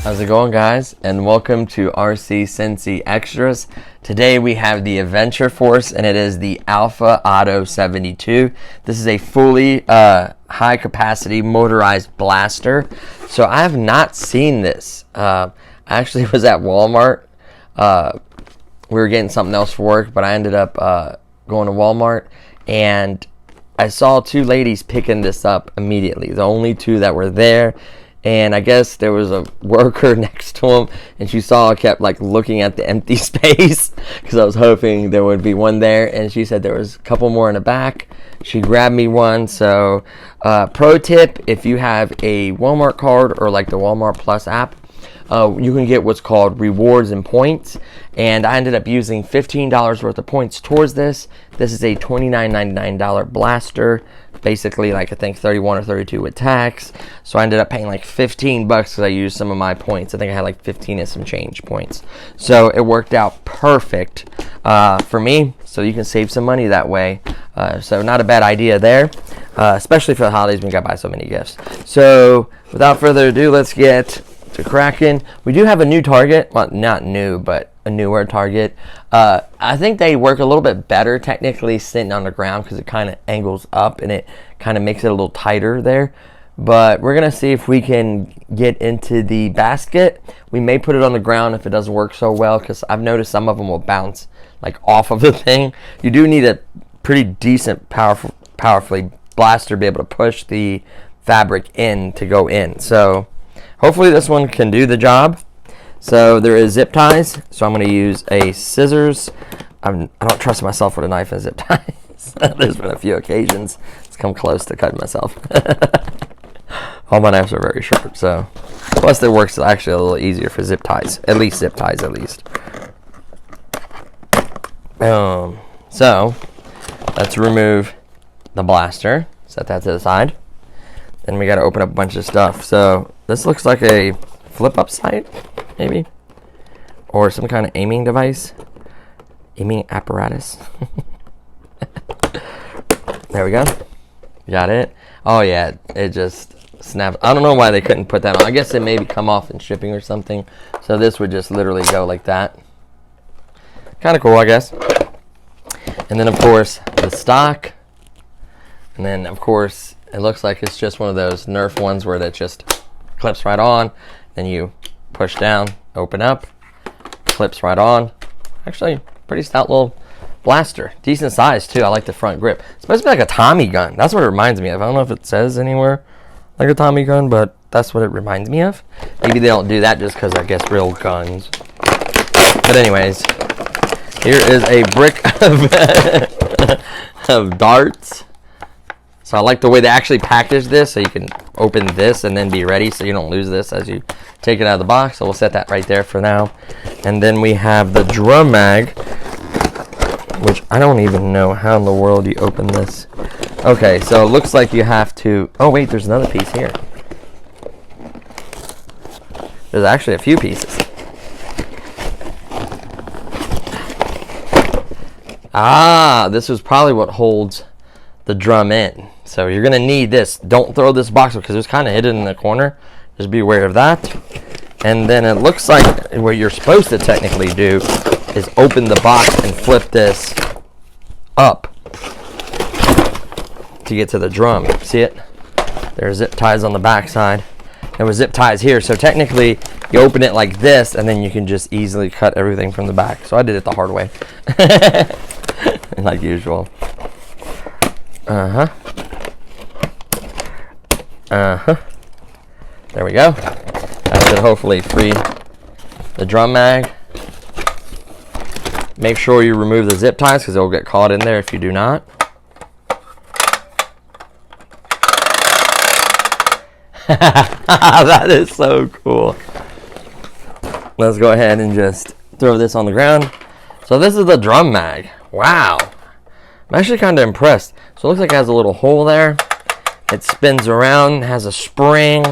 How's it going, guys? And welcome to RC Cincy Extras. Today we have the Adventure Force, and it is the Alpha Auto 72. This is a fully high capacity motorized blaster. So I have not seen this. I actually was at Walmart. We were getting something else for work, but I ended up going to Walmart, and I saw two ladies picking this up immediately. The only two that were there. And I guess there was a worker next to him, and she saw I kept like looking at the empty space because I was hoping there would be one there, and she said there was a couple more in the back. She grabbed me one. So pro tip, if you have a Walmart card or like the Walmart Plus app, you can get what's called rewards and points, and I ended up using $15 worth of points towards this. This is a $29.99 blaster, basically like I think 31 or 32 with tax. So I ended up paying like 15 bucks because I used some of my points. I think I had like 15 and some change points, so it worked out perfect for me. So you can save some money that way. So not a bad idea there, especially for the holidays when you gotta buy so many gifts. So without further ado, let's get to cracking. We do have a new target. Well, not new, but a newer target. I think they work a little bit better technically sitting on the ground because it kind of angles up and it kind of makes it a little tighter there. But we're gonna see if we can get into the basket. We may put it on the ground if it doesn't work so well, because I've noticed some of them will bounce like off of the thing. You do need a pretty decent powerfully blaster to be able to push the fabric in to go in. So hopefully this one can do the job. So there is zip ties. So I'm going to use a scissors. I don't trust myself with a knife and zip ties. There's been a few occasions it's come close to cutting myself. All my knives are very sharp. So plus it works actually a little easier for zip ties. At least zip ties at least. So let's remove the blaster. Set that to the side. Then we got to open up a bunch of stuff. So this looks like a flip up sight, maybe, or some kind of aiming device, aiming apparatus. There we go. Got it. Oh yeah, it just snapped. I don't know why they couldn't put that on. I guess it maybe come off in shipping or something. So this would just literally go like that. Kind of cool, I guess. And then of course the stock. And then of course it looks like it's just one of those Nerf ones where that just clips right on. Then you push down, open up, clips right on. Actually, pretty stout little blaster. Decent size too. I like the front grip. It's supposed to be like a Tommy gun. That's what it reminds me of. I don't know if it says anywhere like a Tommy gun, but that's what it reminds me of. Maybe they don't do that just because I guess real guns. But anyways, here is a brick of darts. So I like the way they actually package this, so you can open this and then be ready so you don't lose this as you take it out of the box. So we'll set that right there for now. And then we have the drum mag, which I don't even know how in the world you open this. Okay, so it looks like you have to, oh wait, there's another piece here. There's actually a few pieces. Ah, this was probably what holds the drum in. So you're gonna need this. Don't throw this box because it's kind of hidden in the corner. Just be aware of that. And then it looks like what you're supposed to technically do is open the box and flip this up to get to the drum. See it? There's zip ties on the back side. There was zip ties here. So technically you open it like this and then you can just easily cut everything from the back. So I did it the hard way. Like usual. There we go. That should hopefully free the drum mag. Make sure you remove the zip ties because they'll get caught in there if you do not. That is so cool. Let's go ahead and just throw this on the ground. So this is the drum mag. Wow. I'm actually kind of impressed. So it looks like it has a little hole there. It spins around, has a spring.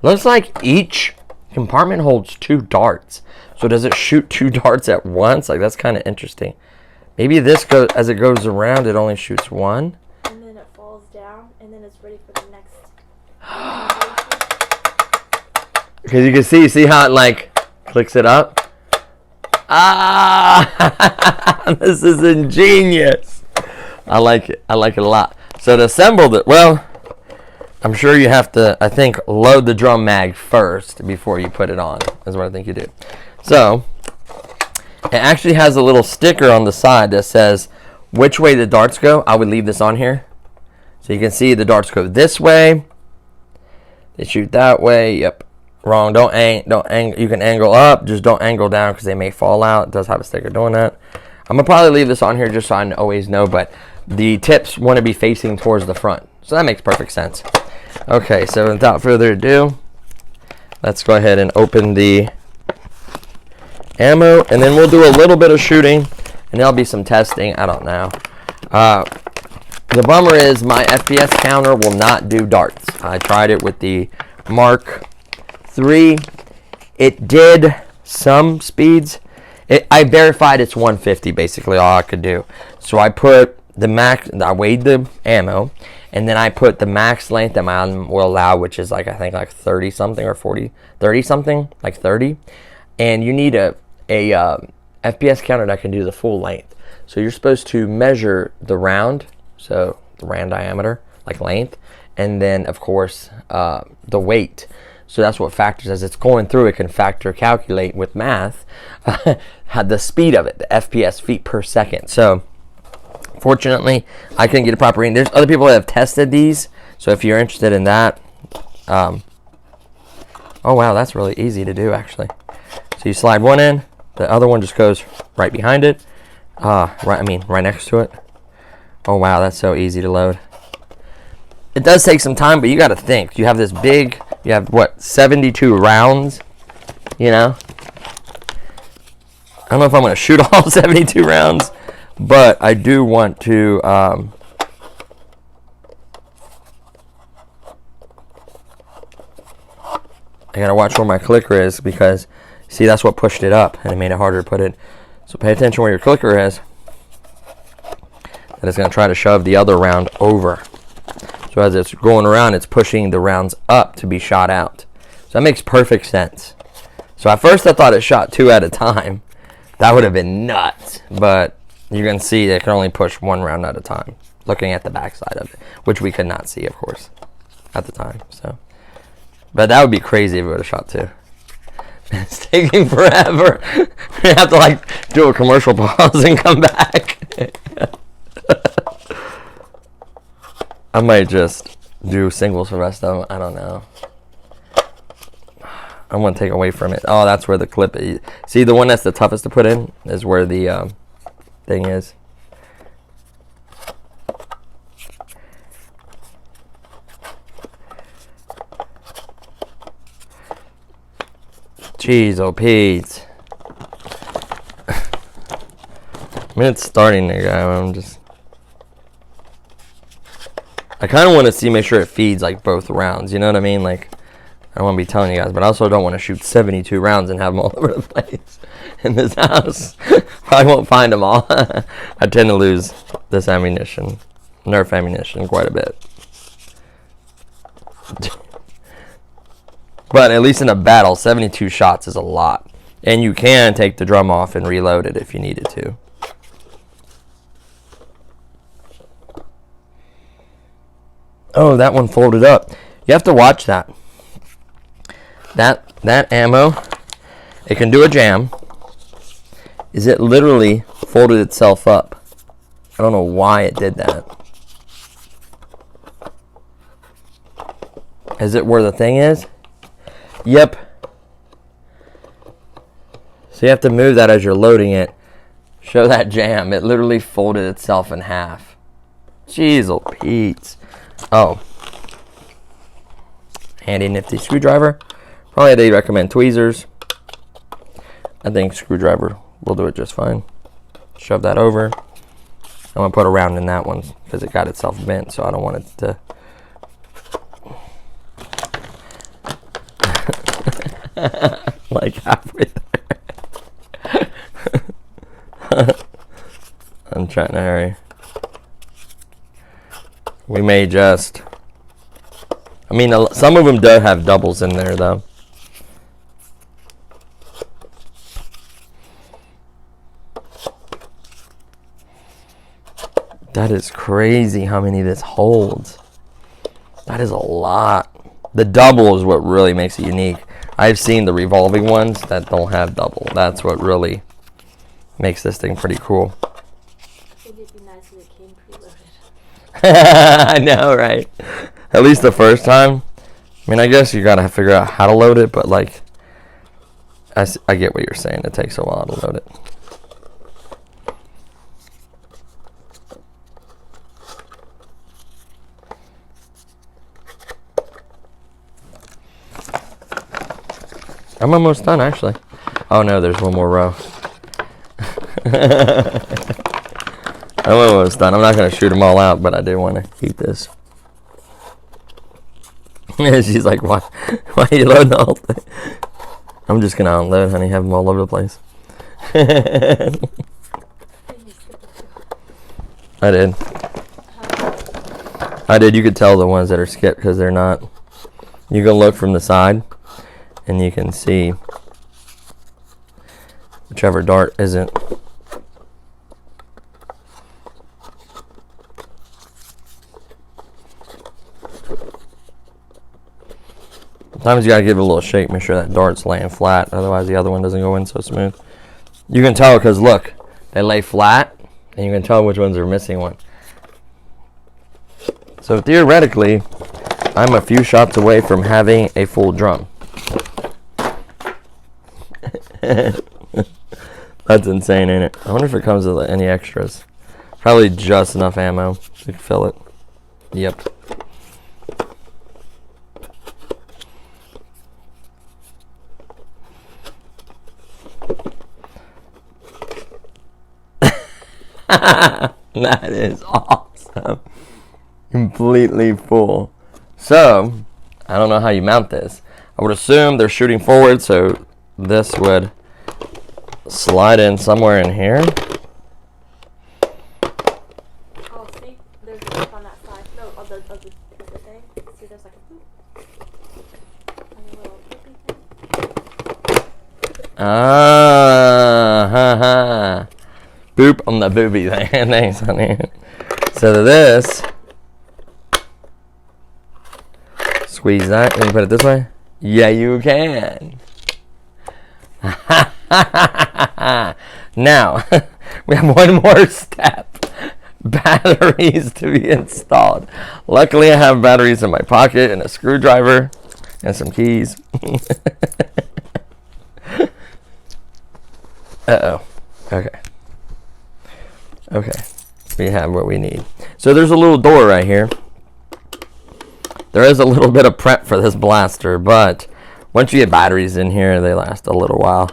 Looks like each compartment holds 2 darts. So does it shoot 2 darts at once? Like, that's kind of interesting. Maybe this goes, as it goes around, it only shoots 1. And then it falls down, and then it's ready for the next. Because you can see how it like clicks it up. Ah, this is ingenious. I like it. I like it a lot. So to assemble it, well, I'm sure you have to, I think, load the drum mag first before you put it on, is what I think you do. So it actually has a little sticker on the side that says which way the darts go. I would leave this on here. So you can see the darts go this way. They shoot that way. Yep. Wrong. Don't angle. You can angle up. Just don't angle down because they may fall out. It does have a sticker doing that. I'm going to probably leave this on here just so I always know. But the tips want to be facing towards the front. So that makes perfect sense. Okay. So without further ado, let's go ahead and open the ammo. And then we'll do a little bit of shooting. And there'll be some testing. I don't know. The bummer is my FPS counter will not do darts. I tried it with the Mark III. It did some speeds. I verified it's 150 basically all I could do. So I put the max, I weighed the ammo, and then I put the max length that my arm will allow, which is like I think like 30 something or 40, 30 something, like 30. And you need a FPS counter that can do the full length. So you're supposed to measure the round. So the round diameter, like length, and then of course the weight. So that's what factors as it's going through. It can calculate with math the speed of it, the FPS, feet per second. So fortunately, I couldn't get a proper reading. There's other people that have tested these. So if you're interested in that, oh wow, that's really easy to do actually. So you slide one in, the other one just goes right behind it, right next to it. Oh wow, that's so easy to load. It does take some time, but you got to think. You have this big, you have what, 72 rounds, you know? I don't know if I'm going to shoot all 72 rounds, but I do want to, I got to watch where my clicker is because, see, that's what pushed it up and it made it harder to put it. So pay attention where your clicker is. And it's going to try to shove the other round over. So as it's going around, it's pushing the rounds up to be shot out. So that makes perfect sense. So at first I thought it shot 2 at a time. That would have been nuts. But you can see it can only push 1 round at a time. Looking at the backside of it. Which we could not see, of course, at the time. So, but that would be crazy if it would have shot 2. It's taking forever. We have to like do a commercial pause and come back. I might just do singles for the rest of them. I don't know. I'm going to take away from it. Oh, that's where the clip is. See, the one that's the toughest to put in is where the thing is. Jeez, oh, Pete. I mean, it's starting to go. I kind of want to see, make sure it feeds like both rounds. You know what I mean? Like, I don't want to be telling you guys, but I also don't want to shoot 72 rounds and have them all over the place in this house. Probably won't find them all. I tend to lose this ammunition, Nerf ammunition, quite a bit. But at least in a battle, 72 shots is a lot. And you can take the drum off and reload it if you needed to. Oh, that one folded up. You have to watch that. That ammo, it can do a jam. Is it literally folded itself up? I don't know why it did that. Is it where the thing is? Yep. So you have to move that as you're loading it. Show that jam. It literally folded itself in half. Jeez, oh Pete. Oh. Handy nifty screwdriver. Probably they recommend tweezers. I think screwdriver will do it just fine. Shove that over. I'm going to put a round in that one because it got itself bent, so I don't want it to... like halfway there. I'm trying to hurry. We may just... I mean, some of them do have doubles in there, though. That is crazy how many this holds. That is a lot. The double is what really makes it unique. I've seen the revolving ones that don't have double. That's what really makes this thing pretty cool. It'd be nice if it came preloaded. I know, right? At least the first time. I mean, I guess you gotta figure out how to load it, but like, I get what you're saying. It takes a while to load it. I'm almost done, actually. Oh no, there's one more row. I'm almost done. I'm not going to shoot them all out, but I do want to keep this. She's like, why are you loading the whole thing? I'm just going to unload, honey. Have them all over the place. I did. You could tell the ones that are skipped because they're not. You can look from the side. And you can see whichever dart isn't. Sometimes you gotta give it a little shake, make sure that dart's laying flat, otherwise the other one doesn't go in so smooth. You can tell because look, they lay flat, and you can tell which ones are missing one. So theoretically, I'm a few shots away from having a full drum. That's insane, ain't it? I wonder if it comes with any extras. Probably just enough ammo to fill it. Yep. That is awesome. Completely full. So, I don't know how you mount this. I would assume they're shooting forward, so this would slide in somewhere in here. Oh, see? There's a zip on that side. No, of the thing. See, there's like a boop. And a little boopy thing. Ha. Boop on the booby thing. Thanks, honey. So this, squeeze that. Can you put it this way? Yeah, you can. Now, we have one more step. Batteries to be installed. Luckily, I have batteries in my pocket and a screwdriver and some keys. Uh-oh. Okay. Okay. We have what we need. So there's a little door right here. There is a little bit of prep for this blaster, but once you get batteries in here, they last a little while.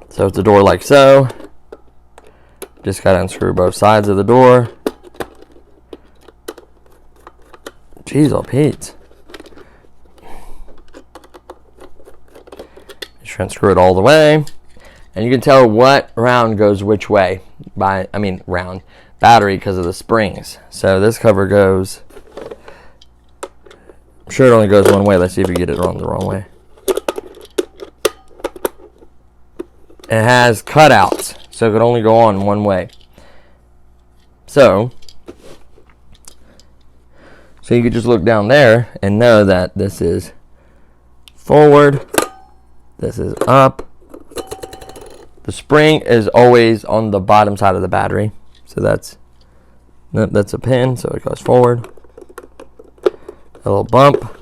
So it's a door like so. Just gotta unscrew both sides of the door. Jeez, oh Pete. Just unscrew it all the way. And you can tell what round goes which way. Round. Battery because of the springs. So this cover goes... I'm sure it only goes one way. Let's see if we get it on the wrong way. It has cutouts, so it could only go on one way. So you could just look down there and know that this is forward, this is up. The spring is always on the bottom side of the battery, so that's a pin, so it goes forward. A little bump.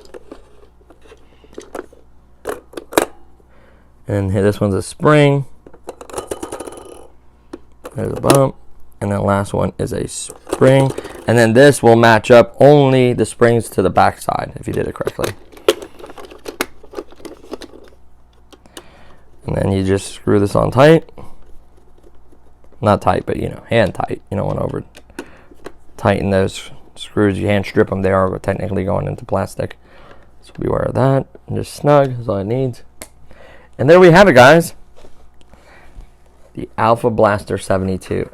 And here, this one's a spring. There's a bump. And then the last one is a spring. And then this will match up only the springs to the back side if you did it correctly. And then you just screw this on tight. Not tight, but you know, hand tight. You don't want to over tighten those screws. You hand strip them. They are technically going into plastic. So beware of that. And just snug is all it needs. And there we have it, guys. The Alpha Blaster 72.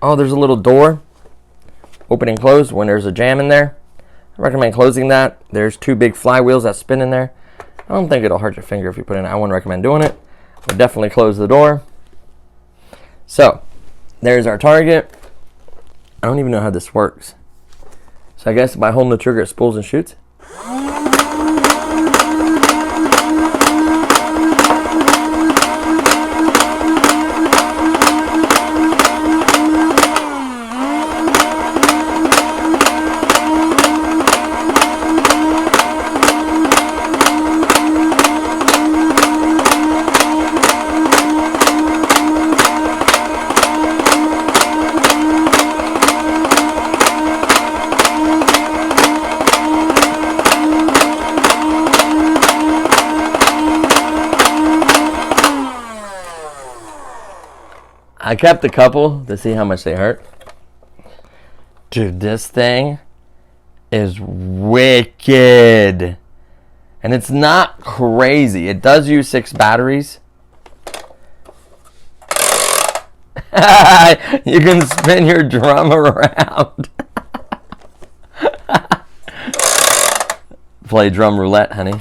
Oh, there's a little door. Open and close when there's a jam in there. I recommend closing that. There's 2 big flywheels that spin in there. I don't think it'll hurt your finger if you put it in. I wouldn't recommend doing it. But definitely close the door. So, there's our target. I don't even know how this works. So I guess by holding the trigger it spools and shoots. I kept a couple to see how much they hurt. Dude, this thing is wicked. And it's not crazy. It does use 6 batteries. You can spin your drum around. Play drum roulette, honey.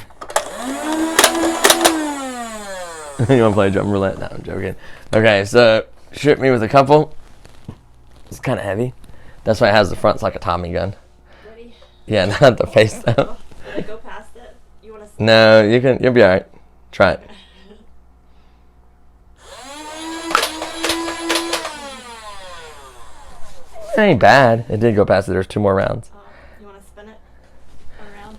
You want to play drum roulette? No, I'm joking. Okay, so shoot me with a couple. It's kind of heavy. That's why it has the front. It's like a Tommy gun. Ready? Yeah, not the face though. Did I go past it? You want to? No, you can. You'll be all right. Try it. It ain't bad. It did go past it. There's 2 more rounds. You want to spin it around?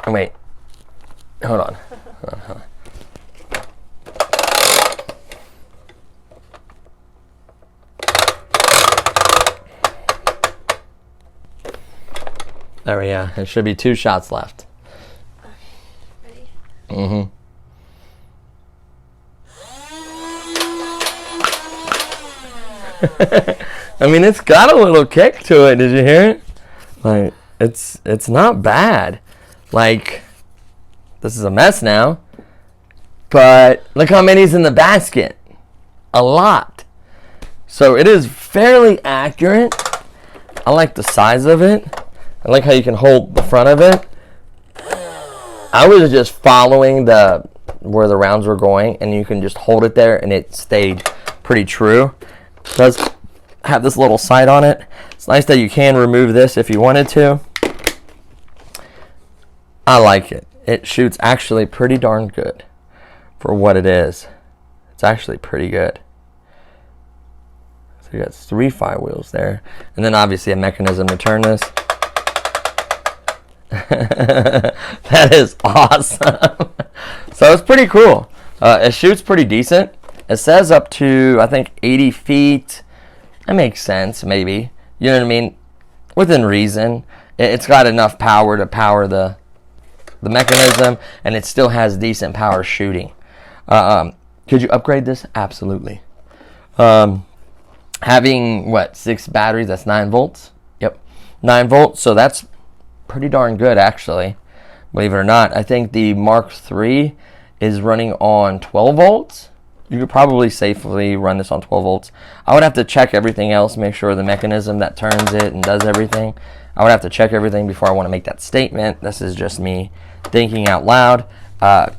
Oh, wait. Hold on. Hold on. There we go. There should be 2 shots left. Okay. Ready? Mm-hmm. I mean, it's got a little kick to it. Did you hear it? Like, it's not bad. Like, this is a mess now. But look how many's in the basket. A lot. So it is fairly accurate. I like the size of it. I like how you can hold the front of it. I was just following where the rounds were going, and you can just hold it there, and it stayed pretty true. It does have this little sight on it. It's nice that you can remove this if you wanted to. I like it. It shoots actually pretty darn good for what it is. It's actually pretty good. So you got 3 flywheels there, and then obviously a mechanism to turn this. That is awesome. So it's pretty cool. It shoots pretty decent. It says up to, I think, 80 feet. That makes sense, maybe. You know what I mean? Within reason. It's got enough power to power the mechanism, and it still has decent power shooting. Could you upgrade this? Absolutely. Having, what, 6 batteries, that's 9 volts? Yep, 9 volts, so that's pretty darn good, actually. Believe it or not, I think the Mark III is running on 12 volts. You could probably safely run this on 12 volts. I would have to check everything else, make sure the mechanism that turns it and does everything. I would have to check everything before I want to make that statement. This is just me thinking out loud.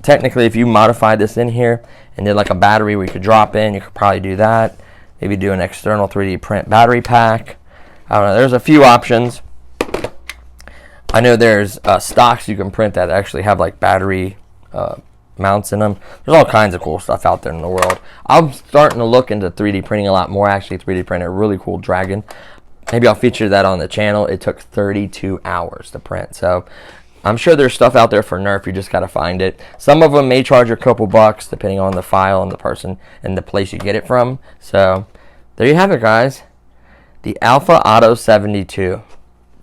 Technically, if you modified this in here and did like a battery we could drop in, you could probably do that. Maybe do an external 3D print battery pack. I don't know. There's a few options. I know there's stocks you can print that actually have like battery mounts in them. There's all kinds of cool stuff out there in the world. I'm starting to look into 3D printing a lot more. Actually, 3D print a really cool dragon. Maybe I'll feature that on the channel. It took 32 hours to print. So I'm sure there's stuff out there for Nerf. You just got to find it. Some of them may charge a couple bucks depending on the file and the person and the place you get it from. So there you have it, guys. The Alpha Auto 72.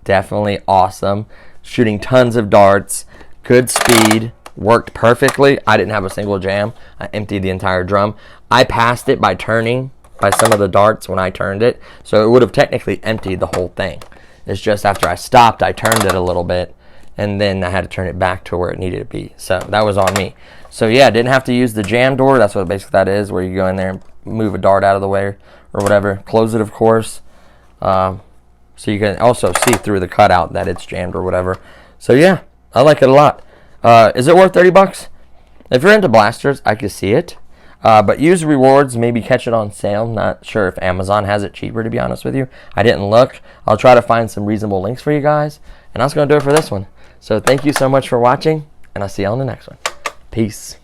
Definitely awesome. Shooting tons of darts. Good speed. Worked perfectly. I didn't have a single jam. I emptied the entire drum. I passed it by turning by some of the darts when I turned it. So it would have technically emptied the whole thing. It's just after I stopped, I turned it a little bit. And then I had to turn it back to where it needed to be. So that was on me. So yeah, didn't have to use the jam door. That's what basically that is, where you go in there and move a dart out of the way or whatever. Close it, of course. So you can also see through the cutout that it's jammed or whatever. So yeah, I like it a lot. Is it worth 30 bucks? If you're into blasters, I could see it. But use rewards, maybe catch it on sale. Not sure if Amazon has it cheaper, to be honest with you. I didn't look. I'll try to find some reasonable links for you guys. And that's going to do it for this one. So thank you so much for watching, and I'll see you on the next one. Peace.